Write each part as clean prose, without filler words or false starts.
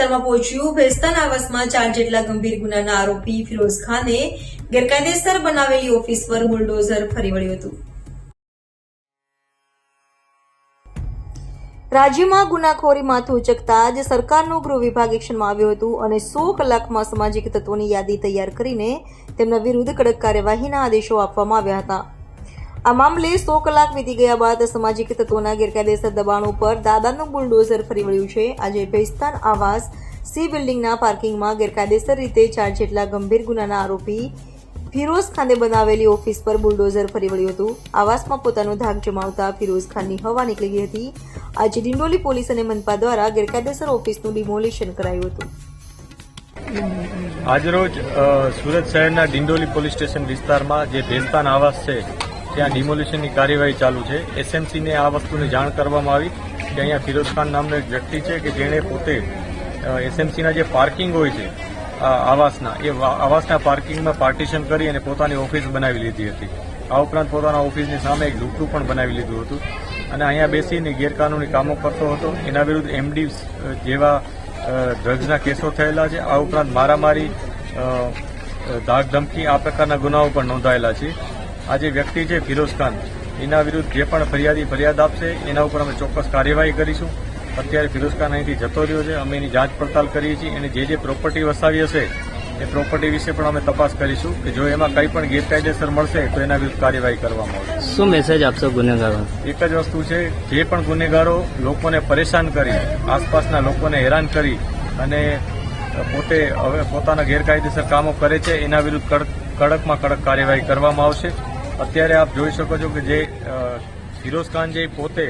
વિસ્તારમાં પહોંચ્યું। ભેસ્તાન આવાસમાં 4 જેટલા ગંભીર ગુનાના આરોપી ફિરોઝ ખાને ગેરકાયદેસર બનાવેલી ઓફિસ પર બુલડોઝર ફરી વળ્યું હતું। રાજ્યમાં ગુનાખોરી માથું ઉચકતા જ સરકારનું ગૃહ વિભાગ એક્શનમાં આવ્યું હતું અને 100 કલાકમાં સામાજિક તત્વોની યાદી તૈયાર કરીને તેમના વિરુદ્ધ કડક કાર્યવાહીના આદેશો આપવામાં આવ્યા હતા। આ મામલે 100 કલાક વીતી ગયા બાદ સામાજિક તત્વોના ગેરકાયદેસર દબાણ ઉપર દાદાનું બુલડોઝર ફરી વળ્યું છે। આજે ભેસ્તાન આવાસ સી બિલ્ડિંગના પાર્કિંગમાં ગેરકાયદેસર રીતે 4 જેટલા ગંભીર ગુનાના આરોપી ફિરોઝ ખાને બનાવેલી ઓફિસ પર બુલડોઝર ફરી વળ્યું હતું। આવાસમાં પોતાનો ધાક જમાવતા ફિરોઝ ખાનની હવા નીકળી ગઈ હતી। આજે ડિંડોલી પોલીસ અને મનપા દ્વારા ગેરકાયદેસર ઓફિસનું ડિમોલિશન કરાયું હતું। આજરોજ સુરત શહેરના ડિંડોલી પોલીસ સ્ટેશન વિસ્તારમાં જે ભેસ્તાન આવાસ છે ત્યાં ડિમોલિશનની કાર્યવાહી ચાલુ છે। એસએમસીને આ વસ્તુની જાણ કરવામાં આવી કે અહીંયા ફિરોઝ ખાન નામનો એક વ્યક્તિ છે કે જેણે પોતે એસએમસીના જે પાર્કિંગ હોય છે આવાસના પાર્કિંગમાં પાર્ટીશન કરી અને પોતાની ઓફિસ બનાવી લીધી હતી। આ ઉપરાંત પોતાના ઓફિસની સામે એક ઝૂંપડું પણ બનાવી લીધું હતું અને અહીંયા બેસીને ગેરકાનૂની કામો કરતો હતો। એના વિરુદ્ધ એમડી જેવા ડ્રગ્સના કેસો થયેલા છે। આ ઉપરાંત મારામારી, ધાક ધમકી આ પ્રકારના ગુનાઓ પણ નોંધાયેલા છે। આ જે વ્યક્તિ છે ફિરોઝ ખાન, એના વિરુદ્ધ જે પણ ફરિયાદ આપશે એના ઉપર અમે ચોક્કસ કાર્યવાહી કરીશું। અત્યારે ફિરોઝ ખાન અહીંથી જતો રહ્યો છે, અમે એની જાંચ પડતાલ કરીએ છીએ। એને જે પ્રોપર્ટી વસાવી હશે એ પ્રોપર્ટી વિશે પણ અમે તપાસ કરીશું કે જો એમાં કંઈ પણ ગેરકાયદેસર મળશે તો એના વિરુદ્ધ કાર્યવાહી કરવામાં આવશે। શું મેસેજ આપશો ગુનેગારો? એક જ વસ્તુ છે, જે પણ ગુનેગારો લોકોને પરેશાન કરી, આસપાસના લોકોને હેરાન કરી અને પોતે હવે પોતાના ગેરકાયદેસર કામો કરે છે એના વિરુદ્ધ કડકમાં કડક કાર્યવાહી કરવામાં આવશે। અત્યારે આપ જોઈ શકો છો કે જે ફિરોઝ ખાન જે પોતે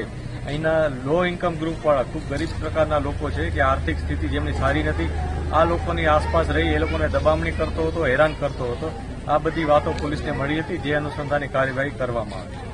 અહીંના લો ઇન્કમ ગ્રુપવાળા ખૂબ ગરીબ પ્રકારના લોકો છે કે આર્થિક સ્થિતિ જેમની સારી નથી, આ લોકોની આસપાસ રહી એ લોકોને દબામણી કરતો હતો, હેરાન કરતો હતો। આ બધી વાતો પોલીસને મળી હતી, જે અનુસંધાને કાર્યવાહી કરવામાં આવી।